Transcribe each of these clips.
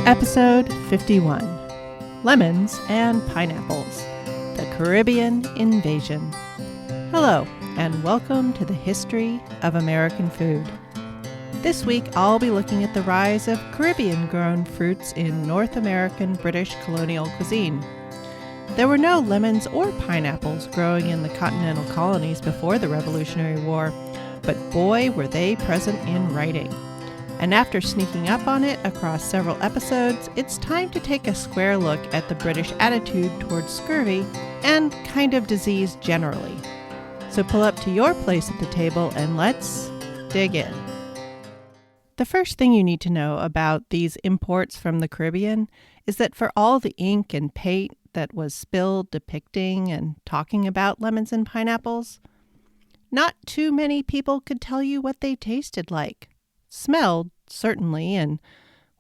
Episode 51, Lemons and Pineapples, the Caribbean Invasion. Hello, and welcome to the History of American Food. This week, I'll be looking at the rise of Caribbean-grown fruits in North American British colonial cuisine. There were no lemons or pineapples growing in the continental colonies before the Revolutionary War, but boy, were they present in writing. And after sneaking up on it across several episodes, it's time to take a square look at the British attitude towards scurvy and kind of disease generally. So pull up to your place at the table and let's dig in. The first thing you need to know about these imports from the Caribbean is that for all the ink and paint that was spilled depicting and talking about lemons and pineapples, not too many people could tell you what they tasted like. Smelled, certainly, and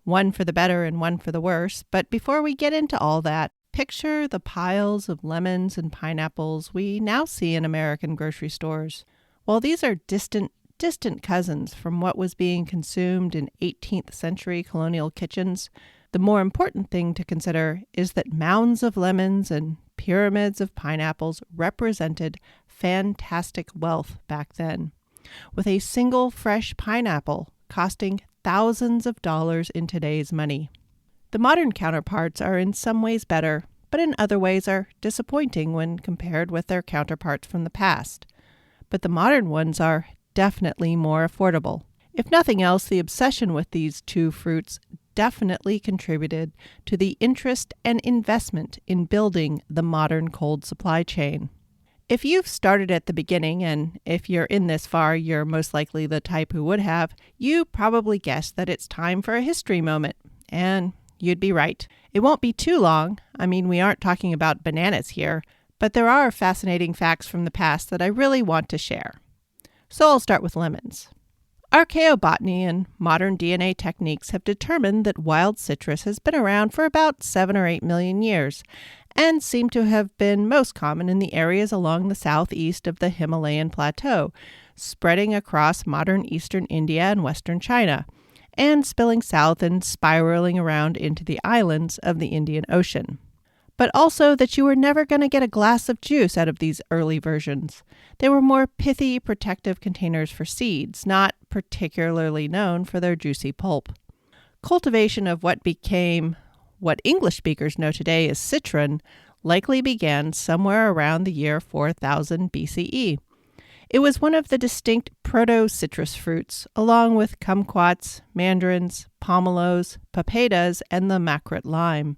one for the better and one for the worse. But before we get into all that, picture the piles of lemons and pineapples we now see in American grocery stores. While these are distant cousins from what was being consumed in 18th century colonial kitchens, the more important thing to consider is that mounds of lemons and pyramids of pineapples represented fantastic wealth back then, with a single fresh pineapple costing thousands of dollars in today's money. The modern counterparts are in some ways better, but in other ways are disappointing when compared with their counterparts from the past. But the modern ones are definitely more affordable. If nothing else, the obsession with these two fruits definitely contributed to the interest and investment in building the modern cold supply chain. If you've started at the beginning, and if you're in this far, you're most likely the type who would have, you probably guessed that it's time for a history moment. And you'd be right. It won't be too long. I mean, we aren't talking about bananas here, but there are fascinating facts from the past that I really want to share. So I'll start with lemons. Archaeobotany and modern DNA techniques have determined that wild citrus has been around for about 7 or 8 million years, and seem to have been most common in the areas along the southeast of the Himalayan plateau, spreading across modern eastern India and western China, and spilling south and spiraling around into the islands of the Indian Ocean. But also that you were never going to get a glass of juice out of these early versions. They were more pithy, protective containers for seeds, not particularly known for their juicy pulp. Cultivation of what became what English speakers know today as citron likely began somewhere around the year 4000 BCE. It was one of the distinct proto-citrus fruits, along with kumquats, mandarins, pomelos, pepitas, and the macrot lime.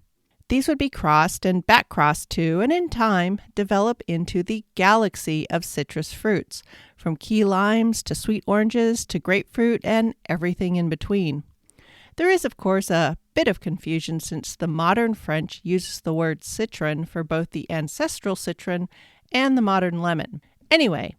These would be crossed and back-crossed to, and in time, develop into the galaxy of citrus fruits, from key limes to sweet oranges to grapefruit and everything in between. There is, of course, a bit of confusion since the modern French uses the word citron for both the ancestral citron and the modern lemon. Anyway,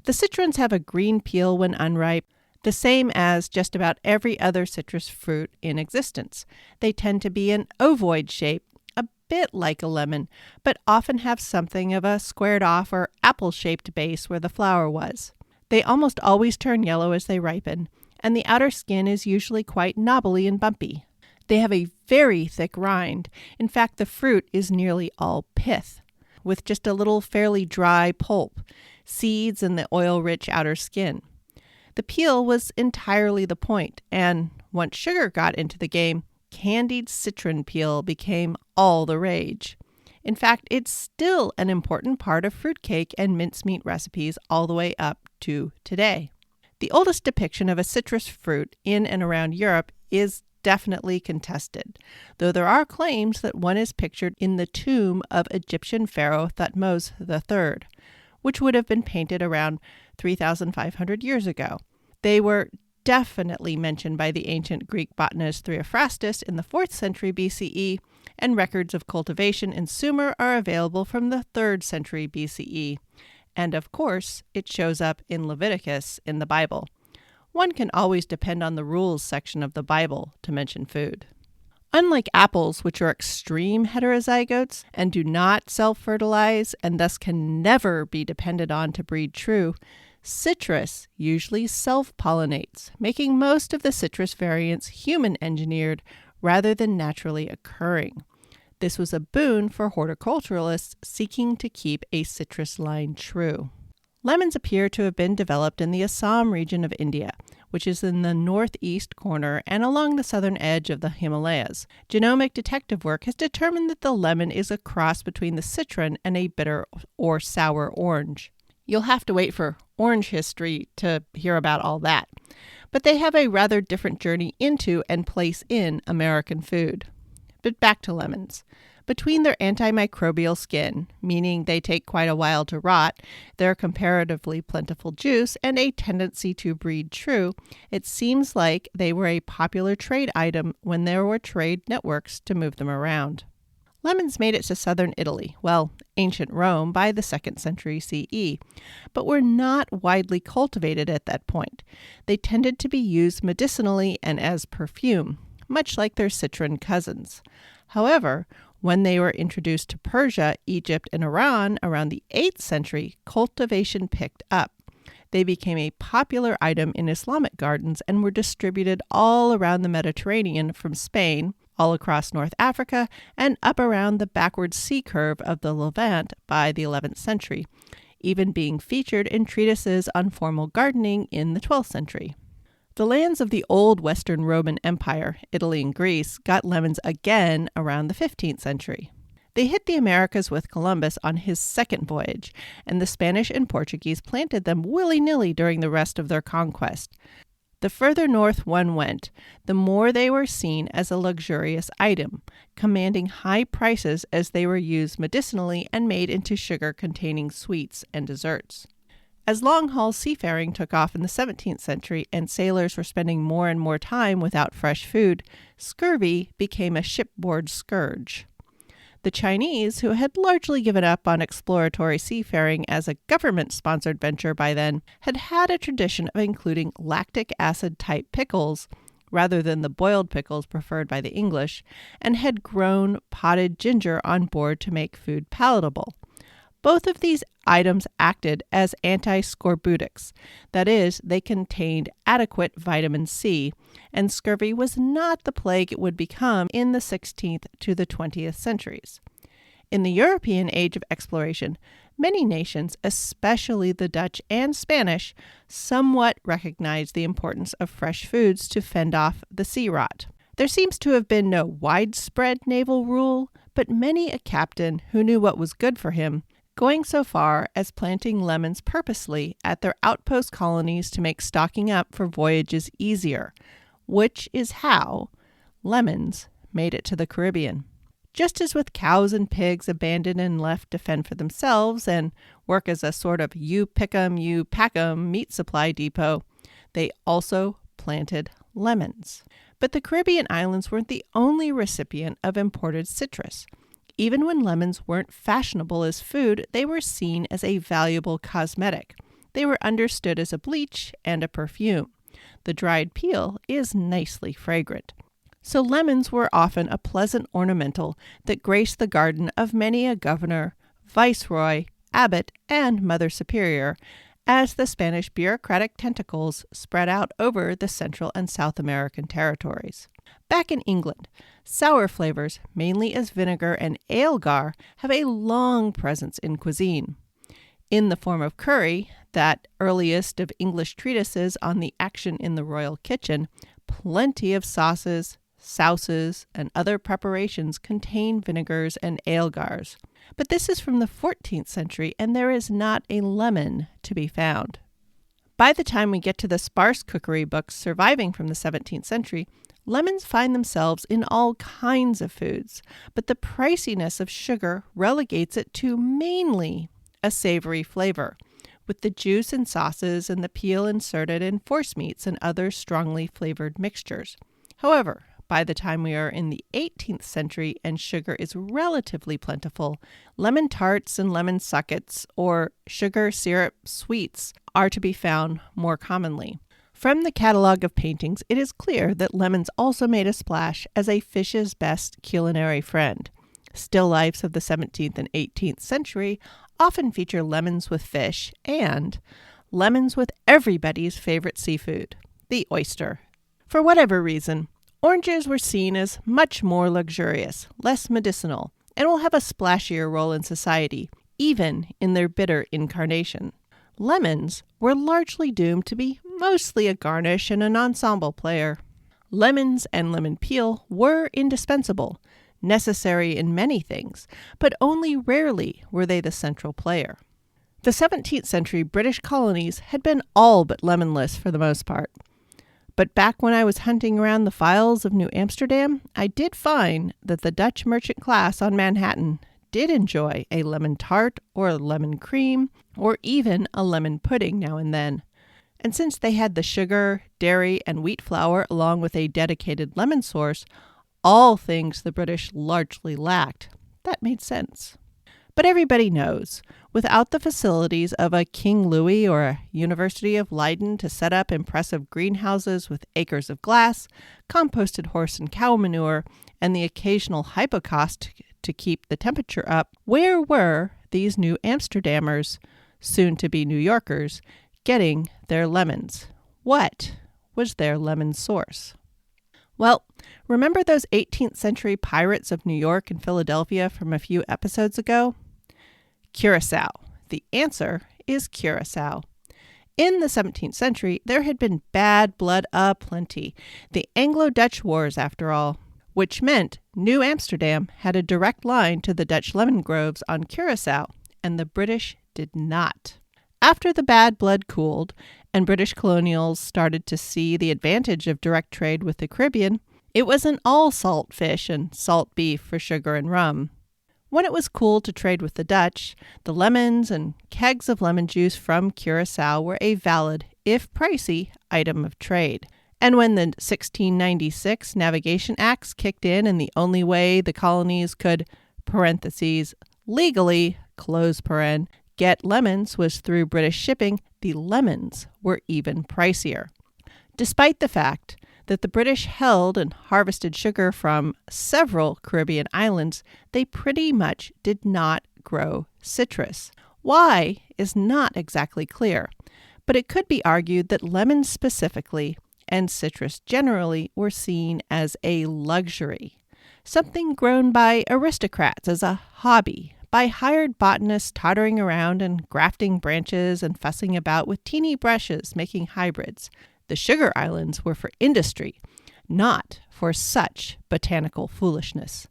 the citrons have a green peel when unripe, the same as just about every other citrus fruit in existence. They tend to be an ovoid shape, a bit like a lemon, but often have something of a squared off or apple-shaped base where the flower was. They almost always turn yellow as they ripen, and the outer skin is usually quite knobbly and bumpy. They have a very thick rind. In fact, the fruit is nearly all pith, with just a little fairly dry pulp, seeds, and the oil-rich outer skin. The peel was entirely the point, and once sugar got into the game, candied citron peel became all the rage. In fact, it's still an important part of fruitcake and mincemeat recipes all the way up to today. The oldest depiction of a citrus fruit in and around Europe is definitely contested, though there are claims that one is pictured in the tomb of Egyptian pharaoh Thutmose III, which would have been painted around 3,500 years ago. They were definitely mentioned by the ancient Greek botanist Theophrastus in the 4th century BCE, and records of cultivation in Sumer are available from the 3rd century BCE. And of course, it shows up in Leviticus in the Bible. One can always depend on the rules section of the Bible to mention food. Unlike apples, which are extreme heterozygotes and do not self-fertilize and thus can never be depended on to breed true, citrus usually self-pollinates, making most of the citrus variants human-engineered rather than naturally occurring. This was a boon for horticulturalists seeking to keep a citrus line true. Lemons appear to have been developed in the Assam region of India, which is in the northeast corner and along the southern edge of the Himalayas. Genomic detective work has determined that the lemon is a cross between the citron and a bitter or sour orange. You'll have to wait for orange history to hear about all that. But they have a rather different journey into and place in American food. But back to lemons. Between their antimicrobial skin, meaning they take quite a while to rot, their comparatively plentiful juice, and a tendency to breed true, it seems like they were a popular trade item when there were trade networks to move them around. Lemons made it to southern Italy, ancient Rome, by the 2nd century CE, but were not widely cultivated at that point. They tended to be used medicinally and as perfume, much like their citron cousins. However, when they were introduced to Persia, Egypt, and Iran around the 8th century, cultivation picked up. They became a popular item in Islamic gardens and were distributed all around the Mediterranean from Spain, all across North Africa, and up around the backward sea curve of the Levant by the 11th century, even being featured in treatises on formal gardening in the 12th century. The lands of the old Western Roman Empire, Italy and Greece, got lemons again around the 15th century. They hit the Americas with Columbus on his second voyage, and the Spanish and Portuguese planted them willy-nilly during the rest of their conquest. The further north one went, the more they were seen as a luxurious item, commanding high prices as they were used medicinally and made into sugar-containing sweets and desserts. As long-haul seafaring took off in the 17th century and sailors were spending more and more time without fresh food, scurvy became a shipboard scourge. The Chinese, who had largely given up on exploratory seafaring as a government-sponsored venture by then, had had a tradition of including lactic acid-type pickles, rather than the boiled pickles preferred by the English, and had grown potted ginger on board to make food palatable. Both of these items acted as anti-scorbutics, that is, they contained adequate vitamin C, and scurvy was not the plague it would become in the 16th to the 20th centuries. In the European age of exploration, many nations, especially the Dutch and Spanish, somewhat recognized the importance of fresh foods to fend off the sea rot. There seems to have been no widespread naval rule, but many a captain who knew what was good for him, going so far as planting lemons purposely at their outpost colonies to make stocking up for voyages easier, which is how lemons made it to the Caribbean. Just as with cows and pigs abandoned and left to fend for themselves and work as a sort of you pick 'em, you pack 'em meat supply depot, they also planted lemons. But the Caribbean islands weren't the only recipient of imported citrus. Even when lemons weren't fashionable as food, they were seen as a valuable cosmetic. They were understood as a bleach and a perfume. The dried peel is nicely fragrant. So lemons were often a pleasant ornamental that graced the garden of many a governor, viceroy, abbot, and mother superior, as the Spanish bureaucratic tentacles spread out over the Central and South American territories. Back in England, sour flavors, mainly as vinegar and alegar, have a long presence in cuisine. In the form of curry, that earliest of English treatises on the action in the royal kitchen, plenty of sauces, sauces, and other preparations contain vinegars and alegars. But this is from the 14th century, and there is not a lemon to be found. By the time we get to the sparse cookery books surviving from the 17th century, lemons find themselves in all kinds of foods, but the priciness of sugar relegates it to mainly a savory flavor, with the juice in sauces and the peel inserted in forcemeats and other strongly flavored mixtures. However, by the time we are in the 18th century and sugar is relatively plentiful, lemon tarts and lemon suckets, or sugar syrup sweets, are to be found more commonly. From the catalogue of paintings, it is clear that lemons also made a splash as a fish's best culinary friend. Still lifes of the 17th and 18th century often feature lemons with fish and lemons with everybody's favorite seafood, the oyster. For whatever reason, Oranges were seen as much more luxurious, less medicinal, and will have a splashier role in society, even in their bitter incarnation. Lemons were largely doomed to be mostly a garnish and an ensemble player. Lemons and lemon peel were indispensable, necessary in many things, but only rarely were they the central player. The 17th century British colonies had been all but lemonless for the most part. But back when I was hunting around the files of New Amsterdam, I did find that the Dutch merchant class on Manhattan did enjoy a lemon tart or a lemon cream or even a lemon pudding now and then. And since they had the sugar, dairy, and wheat flour along with a dedicated lemon source, all things the British largely lacked, that made sense. But everybody knows, without the facilities of a King Louis or a University of Leiden to set up impressive greenhouses with acres of glass, composted horse and cow manure, and the occasional hypocaust to keep the temperature up, where were these New Amsterdammers, soon to be New Yorkers, getting their lemons? What was their lemon source? Well, remember those 18th century pirates of New York and Philadelphia from a few episodes ago? Curacao. The answer is Curacao. In the 17th century, there had been bad blood aplenty, the Anglo-Dutch Wars after all, which meant New Amsterdam had a direct line to the Dutch lemon groves on Curacao, and the British did not. After the bad blood cooled and British colonials started to see the advantage of direct trade with the Caribbean, it wasn't all salt fish and salt beef for sugar and rum. When it was cool to trade with the Dutch, the lemons and kegs of lemon juice from Curacao were a valid, if pricey, item of trade. And when the 1696 Navigation Acts kicked in and the only way the colonies could, parentheses, legally, close paren, get lemons was through British shipping, the lemons were even pricier. Despite the fact that the British held and harvested sugar from several Caribbean islands, they pretty much did not grow citrus. Why is not exactly clear, but it could be argued that lemons specifically and citrus generally were seen as a luxury, something grown by aristocrats as a hobby, by hired botanists tottering around and grafting branches and fussing about with teeny brushes making hybrids. The sugar islands were for industry, not for such botanical foolishness.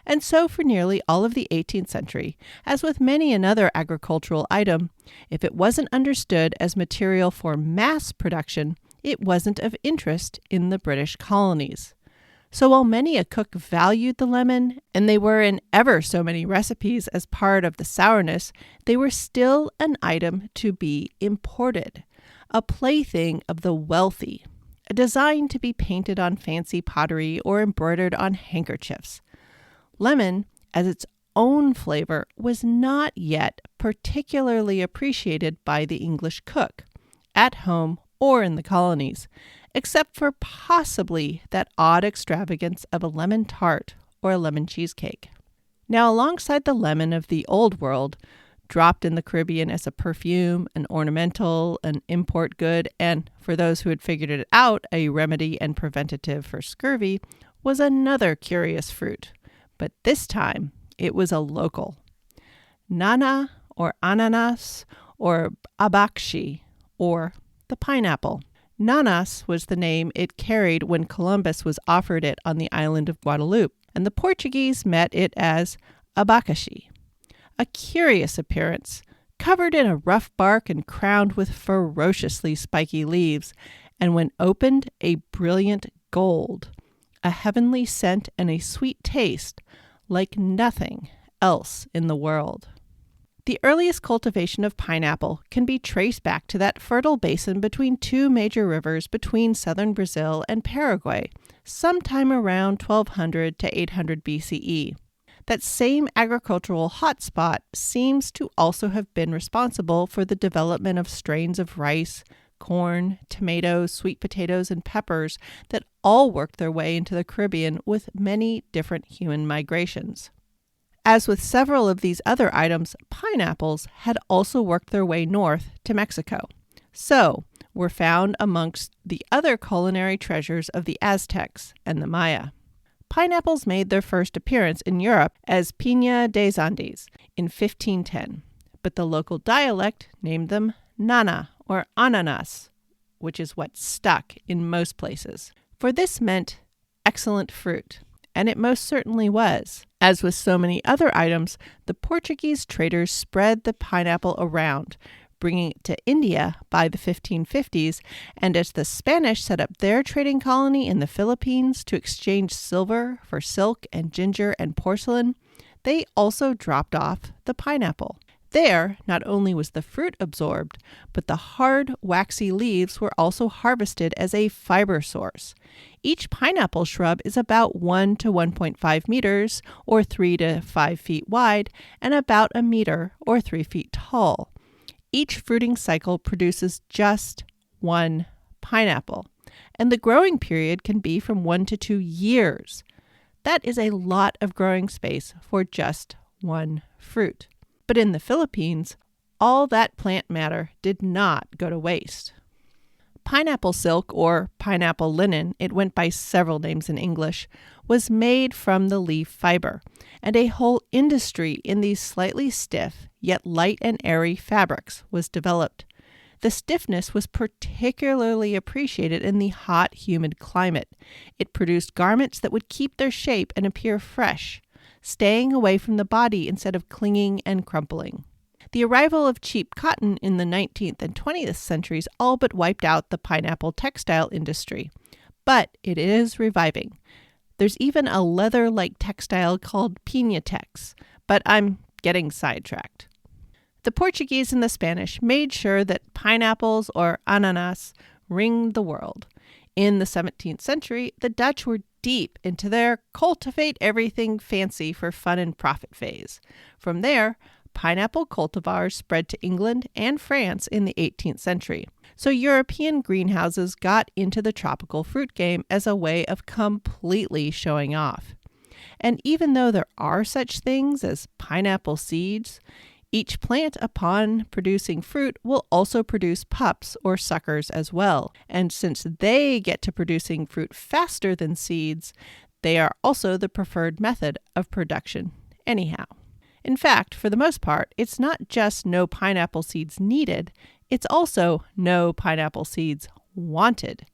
And so for nearly all of the 18th century, as with many another agricultural item, if it wasn't understood as material for mass production, it wasn't of interest in the British colonies. So while many a cook valued the lemon, and they were in ever so many recipes as part of the sourness, they were still an item to be imported, a plaything of the wealthy, a design to be painted on fancy pottery or embroidered on handkerchiefs. Lemon, as its own flavor, was not yet particularly appreciated by the English cook, at home or in the colonies, except for possibly that odd extravagance of a lemon tart or a lemon cheesecake. Now, alongside the lemon of the Old World, dropped in the Caribbean as a perfume, an ornamental, an import good, and, for those who had figured it out, a remedy and preventative for scurvy, was another curious fruit. But this time, it was a local. Nana, or ananas, or abakshi, or the pineapple. Nanas was the name it carried when Columbus was offered it on the island of Guadeloupe, and the Portuguese met it as abacaxi. A curious appearance, covered in a rough bark and crowned with ferociously spiky leaves, and when opened, a brilliant gold, a heavenly scent and a sweet taste like nothing else in the world. The earliest cultivation of pineapple can be traced back to that fertile basin between two major rivers between southern Brazil and Paraguay, sometime around 1200 to 800 BCE. That same agricultural hotspot seems to also have been responsible for the development of strains of rice, corn, tomatoes, sweet potatoes, and peppers that all worked their way into the Caribbean with many different human migrations. As with several of these other items, pineapples had also worked their way north to Mexico. So, were found amongst the other culinary treasures of the Aztecs and the Maya. Pineapples made their first appearance in Europe as piña des Andes in 1510, but the local dialect named them nana or ananas, which is what stuck in most places. For this meant excellent fruit, and it most certainly was. As with so many other items, the Portuguese traders spread the pineapple around, bringing it to India by the 1550s, and as the Spanish set up their trading colony in the Philippines to exchange silver for silk and ginger and porcelain, they also dropped off the pineapple. There, not only was the fruit absorbed, but the hard, waxy leaves were also harvested as a fiber source. Each pineapple shrub is about 1 to 1.5 meters, or 3 to 5 feet wide, and about a meter, or 3 feet tall. Each fruiting cycle produces just one pineapple, and the growing period can be from 1 to 2 years. That is a lot of growing space for just one fruit. But in the Philippines, all that plant matter did not go to waste. Pineapple silk, or pineapple linen, it went by several names in English, was made from the leaf fiber, and a whole industry in these slightly stiff, yet light and airy fabrics was developed. The stiffness was particularly appreciated in the hot, humid climate. It produced garments that would keep their shape and appear fresh, staying away from the body instead of clinging and crumpling. The arrival of cheap cotton in the 19th and 20th centuries all but wiped out the pineapple textile industry, but it is reviving. There's even a leather-like textile called piñatex, but I'm getting sidetracked. The Portuguese and the Spanish made sure that pineapples, or ananas, ringed the world. In the 17th century, the Dutch were deep into their cultivate everything fancy for fun and profit phase. From there, pineapple cultivars spread to England and France in the 18th century. So European greenhouses got into the tropical fruit game as a way of completely showing off. And even though there are such things as pineapple seeds, each plant, upon producing fruit, will also produce pups or suckers as well. And since they get to producing fruit faster than seeds, they are also the preferred method of production anyhow. In fact, for the most part, it's not just no pineapple seeds needed, it's also no pineapple seeds wanted.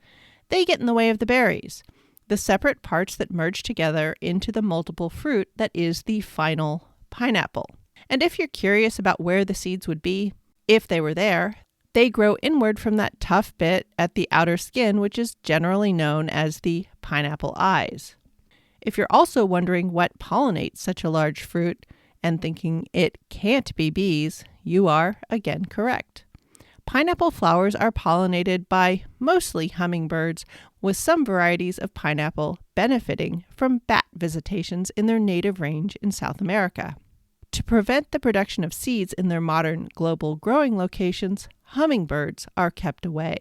They get in the way of the berries, the separate parts that merge together into the multiple fruit that is the final pineapple. And if you're curious about where the seeds would be, if they were there, they grow inward from that tough bit at the outer skin, which is generally known as the pineapple eyes. If you're also wondering what pollinates such a large fruit and thinking it can't be bees, you are again correct. Pineapple flowers are pollinated by mostly hummingbirds, with some varieties of pineapple benefiting from bat visitations in their native range in South America. To prevent the production of seeds in their modern global growing locations, hummingbirds are kept away.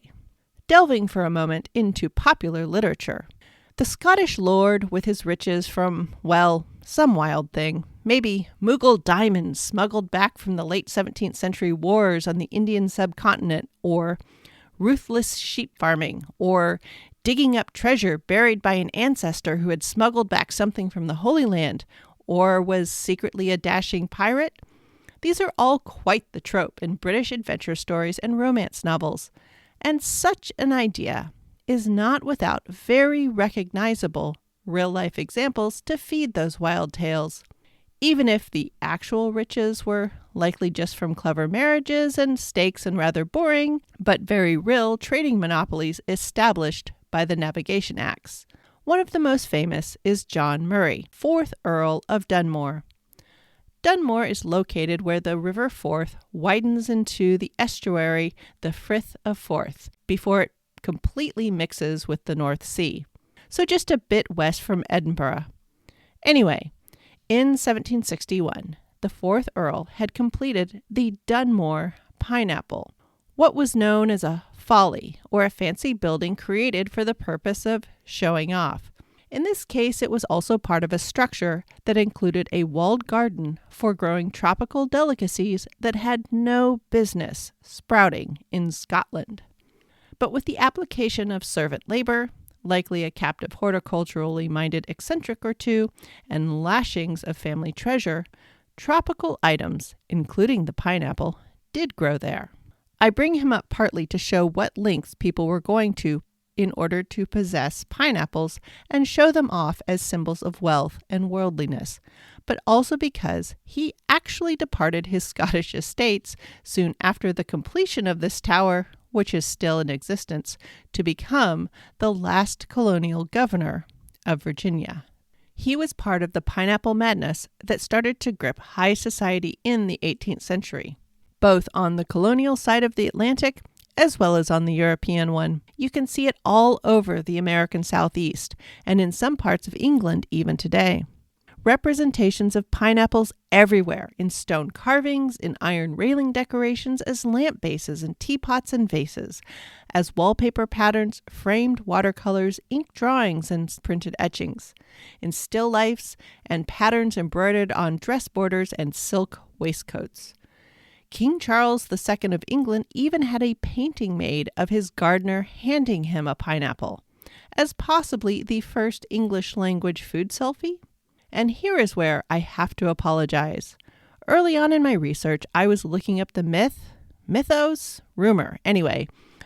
Delving for a moment into popular literature. The Scottish lord with his riches from, well, some wild thing, maybe Mughal diamonds smuggled back from the late 17th century wars on the Indian subcontinent, or ruthless sheep farming, or digging up treasure buried by an ancestor who had smuggled back something from the Holy Land, or was secretly a dashing pirate. These are all quite the trope in British adventure stories and romance novels, and such an idea is not without very recognizable real-life examples to feed those wild tales, even if the actual riches were likely just from clever marriages and stakes and rather boring, but very real trading monopolies established by the Navigation Acts. One of the most famous is John Murray, 4th Earl of Dunmore. Dunmore is located where the River Forth widens into the estuary, the Frith of Forth, before it completely mixes with the North Sea, so just a bit west from Edinburgh. Anyway, in 1761, the 4th Earl had completed the Dunmore pineapple, what was known as a folly, or a fancy building created for the purpose of showing off. In this case, it was also part of a structure that included a walled garden for growing tropical delicacies that had no business sprouting in Scotland. But with the application of servant labor, likely a captive horticulturally minded eccentric or two, and lashings of family treasure, tropical items, including the pineapple, did grow there. I bring him up partly to show what lengths people were going to in order to possess pineapples and show them off as symbols of wealth and worldliness, but also because he actually departed his Scottish estates soon after the completion of this tower, which is still in existence, to become the last colonial governor of Virginia. He was part of the pineapple madness that started to grip high society in the 18th century, both on the colonial side of the Atlantic as well as on the European one. You can see it all over the American Southeast and in some parts of England even today. Representations of pineapples everywhere, in stone carvings, in iron railing decorations, as lamp bases and teapots and vases, as wallpaper patterns, framed watercolors, ink drawings, and printed etchings, in still lifes, and patterns embroidered on dress borders and silk waistcoats. King Charles II of England even had a painting made of his gardener handing him a pineapple, as possibly the first English language food selfie. And here is where I have to apologize. Early on in my research, I was looking up the rumor,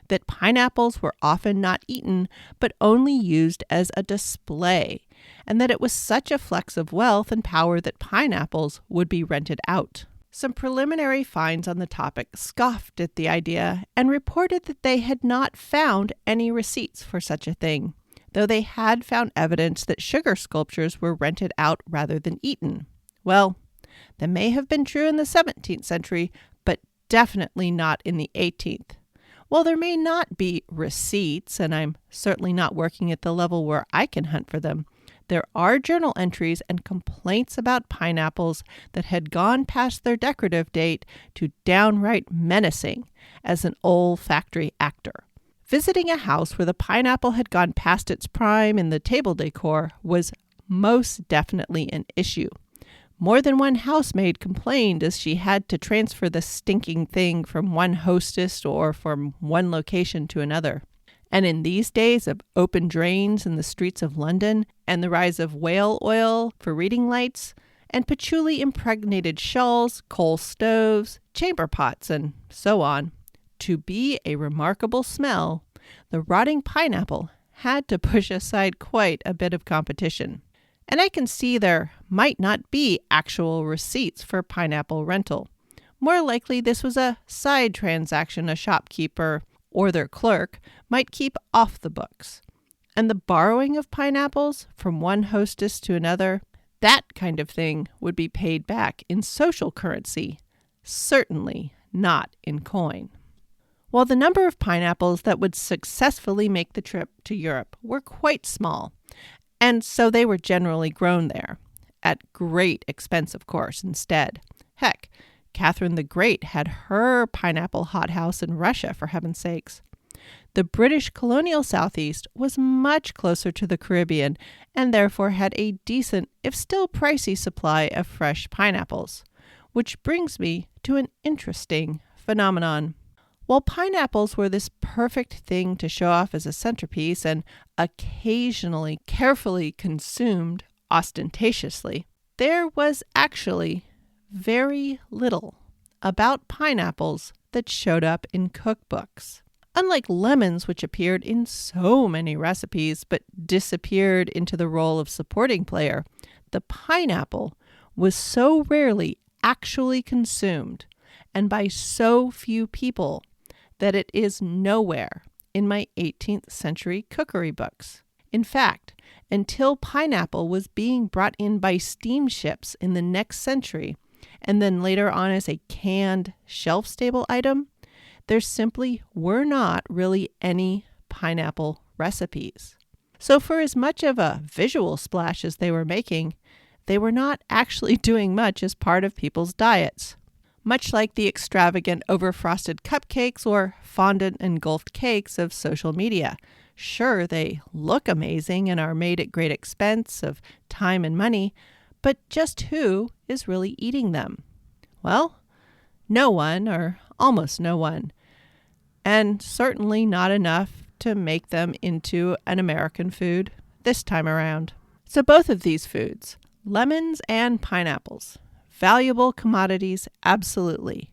that pineapples were often not eaten, but only used as a display, and that it was such a flex of wealth and power that pineapples would be rented out. Some preliminary finds on the topic scoffed at the idea and reported that they had not found any receipts for such a thing, though they had found evidence that sugar sculptures were rented out rather than eaten. Well, that may have been true in the 17th century, but definitely not in the 18th. While there may not be receipts, and I'm certainly not working at the level where I can hunt for them, there are journal entries and complaints about pineapples that had gone past their decorative date to downright menacing as an olfactory actor. Visiting a house where the pineapple had gone past its prime in the table decor was most definitely an issue. More than one housemaid complained as she had to transfer the stinking thing from one hostess or from one location to another. And in these days of open drains in the streets of London and the rise of whale oil for reading lights and patchouli-impregnated shawls, coal stoves, chamber pots, and so on, to be a remarkable smell, the rotting pineapple had to push aside quite a bit of competition. And I can see there might not be actual receipts for pineapple rental. More likely this was a side transaction a shopkeeper or their clerk might keep off the books. And the borrowing of pineapples from one hostess to another, that kind of thing would be paid back in social currency, certainly not in coin. While the number of pineapples that would successfully make the trip to Europe were quite small, and so they were generally grown there, at great expense, of course, instead. Heck, Catherine the Great had her pineapple hothouse in Russia, for heaven's sakes. The British colonial Southeast was much closer to the Caribbean and therefore had a decent, if still pricey, supply of fresh pineapples, which brings me to an interesting phenomenon. While pineapples were this perfect thing to show off as a centerpiece and occasionally carefully consumed ostentatiously, there was actually very little about pineapples that showed up in cookbooks. Unlike lemons, which appeared in so many recipes but disappeared into the role of supporting player, the pineapple was so rarely actually consumed and by so few people that it is nowhere in my 18th century cookery books. In fact, until pineapple was being brought in by steamships in the next century, and then later on as a canned, shelf-stable item, there simply were not really any pineapple recipes. So for as much of a visual splash as they were making, they were not actually doing much as part of people's diets. Much like the extravagant over-frosted cupcakes or fondant-engulfed cakes of social media. Sure, they look amazing and are made at great expense of time and money, but just who is really eating them? Well, no one, or almost no one. and certainly not enough to make them into an American food this time around. So both of these foods, lemons and pineapples, valuable commodities, absolutely,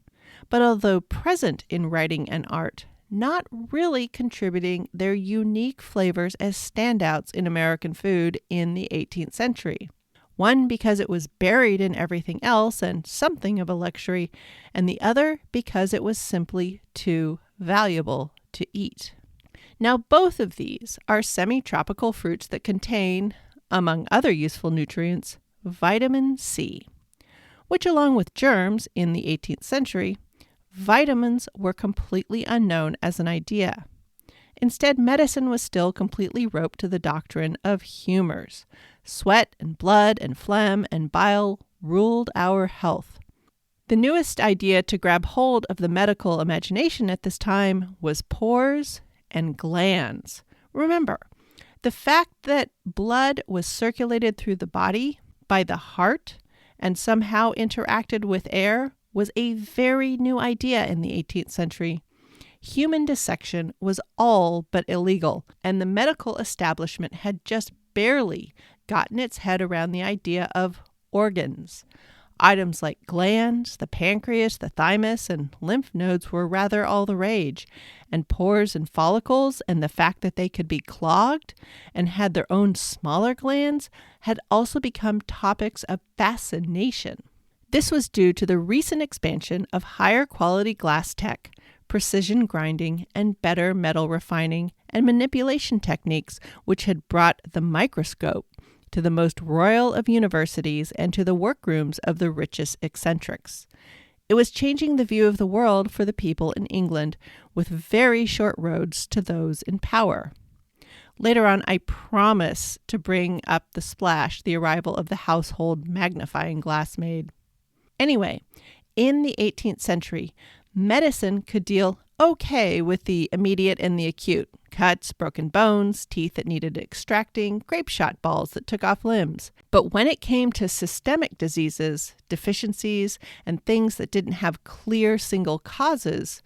but although present in writing and art, not really contributing their unique flavors as standouts in American food in the 18th century. One because it was buried in everything else and something of a luxury, and the other because it was simply too valuable to eat. Now, both of these are semi-tropical fruits that contain, among other useful nutrients, vitamin C, which along with germs in the 18th century, vitamins were completely unknown as an idea. Instead, medicine was still completely roped to the doctrine of humors. Sweat and blood and phlegm and bile ruled our health. The newest idea to grab hold of the medical imagination at this time was pores and glands. Remember, the fact that blood was circulated through the body by the heart and somehow interacted with air was a very new idea in the 18th century. Human dissection was all but illegal, and the medical establishment had just barely gotten its head around the idea of organs. Items like glands, the pancreas, the thymus, and lymph nodes were rather all the rage, and pores and follicles, and the fact that they could be clogged and had their own smaller glands, had also become topics of fascination. This was due to the recent expansion of higher quality glass tech, precision grinding, and better metal refining and manipulation techniques, which had brought the microscope to the most royal of universities and to the workrooms of the richest eccentrics. It was changing the view of the world for the people in England, with very short roads to those in power. Later on, I promise to bring up the splash the arrival of the household magnifying glass made. Anyway, in the 18th century, medicine could deal okay with the immediate and the acute. Cuts, broken bones, teeth that needed extracting, grape shot balls that took off limbs. But when it came to systemic diseases, deficiencies, and things that didn't have clear single causes,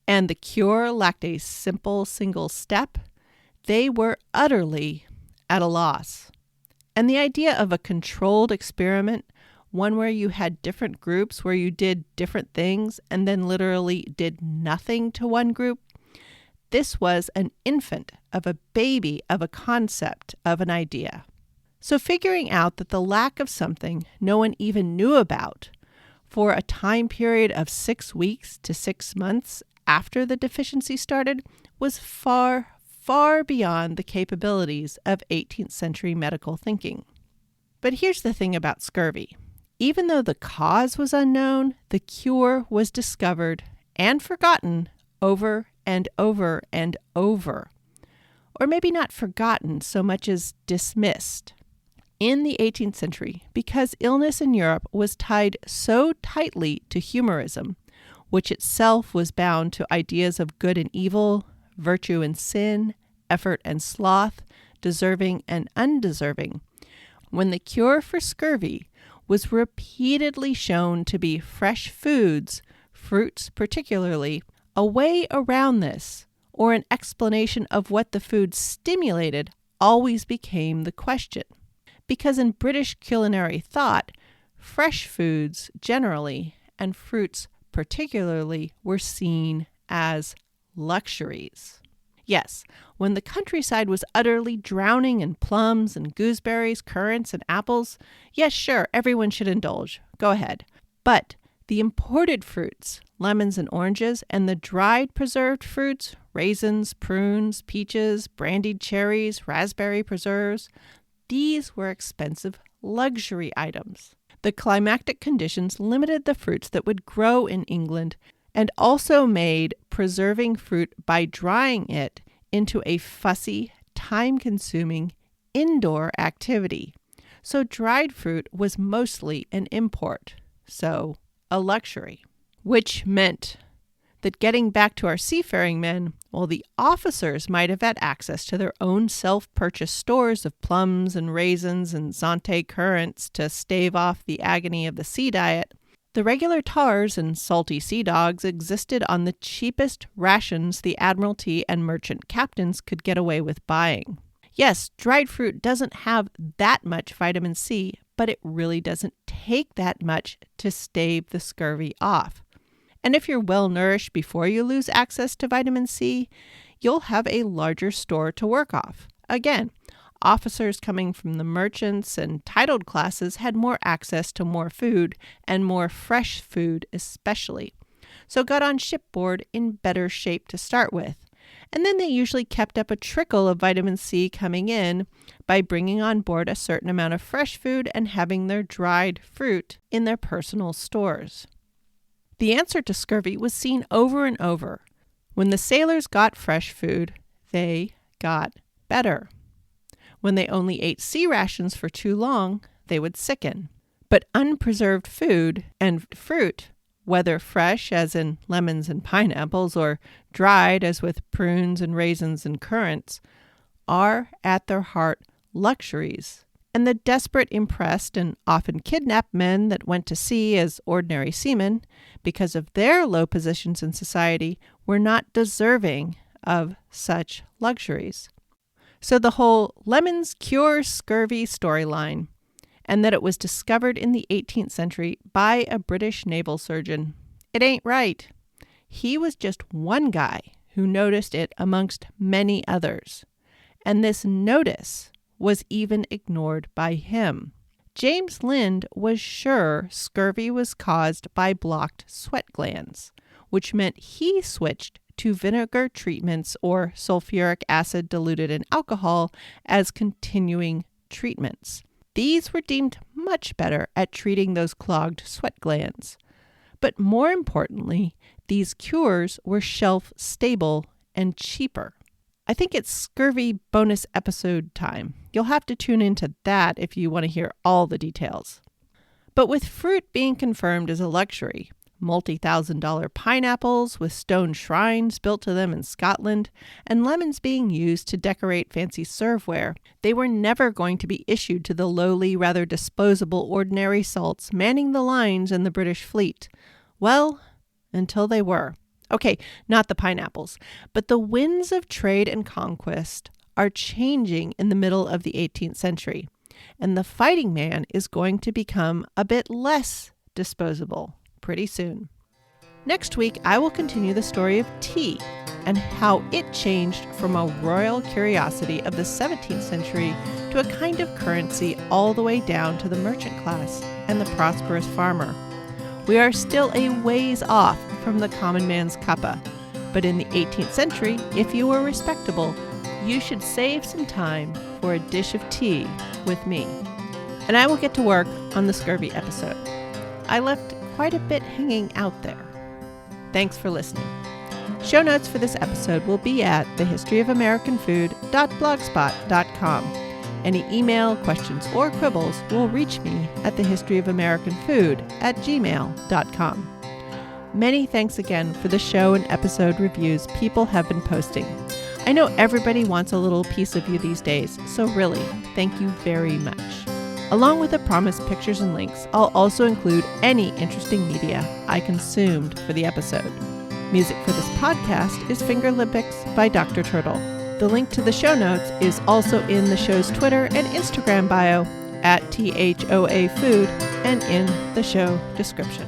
and the cure lacked a simple single step, they were utterly at a loss. And the idea of a controlled experiment, one where you had different groups where you did different things and then literally did nothing to one group, this was an infant of a baby of a concept of an idea. So figuring out that the lack of something no one even knew about for a time period of 6 weeks to 6 months after the deficiency started was far, far beyond the capabilities of 18th century medical thinking. But here's the thing about scurvy. Even though the cause was unknown, the cure was discovered and forgotten over and over and over. Or maybe not forgotten so much as dismissed. In the 18th century, because illness in Europe was tied so tightly to humorism, which itself was bound to ideas of good and evil, virtue and sin, effort and sloth, deserving and undeserving, when the cure for scurvy was repeatedly shown to be fresh foods, fruits particularly, a way around this, or an explanation of what the food stimulated, always became the question. Because in British culinary thought, fresh foods generally, and fruits particularly, were seen as luxuries. Yes, when the countryside was utterly drowning in plums and gooseberries, currants and apples, yes, sure, everyone should indulge. Go ahead. But the imported fruits, lemons and oranges, and the dried preserved fruits, raisins, prunes, peaches, brandied cherries, raspberry preserves, these were expensive luxury items. The climatic conditions limited the fruits that would grow in England and also made preserving fruit by drying it into a fussy, time-consuming indoor activity. So dried fruit was mostly an import, so a luxury, which meant that getting back to our seafaring men, while the officers might have had access to their own self-purchased stores of plums and raisins and Zante currants to stave off the agony of the sea diet, The regular tars and salty sea dogs existed on the cheapest rations the Admiralty and merchant captains could get away with buying. Yes, dried fruit doesn't have that much vitamin C, but it really doesn't take that much to stave the scurvy off. And if you're well nourished before you lose access to vitamin C, you'll have a larger store to work off. Again, officers coming from the merchants and titled classes had more access to more food, and more fresh food especially, so got on shipboard in better shape to start with. And then they usually kept up a trickle of vitamin C coming in by bringing on board a certain amount of fresh food and having their dried fruit in their personal stores. The answer to scurvy was seen over and over. When the sailors got fresh food, they got better. When they only ate sea rations for too long, they would sicken. But unpreserved food and fruit, whether fresh as in lemons and pineapples or dried as with prunes and raisins and currants, are at their heart luxuries. And the desperate, impressed, and often kidnapped men that went to sea as ordinary seamen, because of their low positions in society, were not deserving of such luxuries. So the whole lemons cure scurvy storyline, and that it was discovered in the 18th century by a British naval surgeon, it ain't right. He was just one guy who noticed it amongst many others, and this notice was even ignored by him. James Lind was sure scurvy was caused by blocked sweat glands, which meant he switched to vinegar treatments or sulfuric acid diluted in alcohol as continuing treatments. These were deemed much better at treating those clogged sweat glands. But more importantly, these cures were shelf-stable and cheaper. I think it's scurvy bonus episode time. You'll have to tune into that if you want to hear all the details. But with fruit being confirmed as a luxury, multi-$1,000 pineapples with stone shrines built to them in Scotland, and lemons being used to decorate fancy serveware, they were never going to be issued to the lowly, rather disposable ordinary salts manning the lines in the British fleet. Well, until they were. Okay, not the pineapples, but the winds of trade and conquest are changing in the middle of the 18th century, and the fighting man is going to become a bit less disposable pretty soon. Next week, I will continue the story of tea and how it changed from a royal curiosity of the 17th century to a kind of currency all the way down to the merchant class and the prosperous farmer. We are still a ways off from the common man's cuppa, but in the 18th century, if you were respectable, you should save some time for a dish of tea with me. And I will get to work on the scurvy episode. I left quite a bit hanging out there. Thanks for listening. Show notes for this episode will be at thehistoryofamericanfood.blogspot.com. Any email, questions, or quibbles will reach me at thehistoryofamericanfood@gmail.com. Many thanks again for the show and episode reviews people have been posting. I know everybody wants a little piece of you these days, so really, thank you very much. Along with the promised pictures and links, I'll also include any interesting media I consumed for the episode. Music for this podcast is Fingerlympics by Dr. Turtle. The link to the show notes is also in the show's Twitter and Instagram bio at THOA Food and in the show description.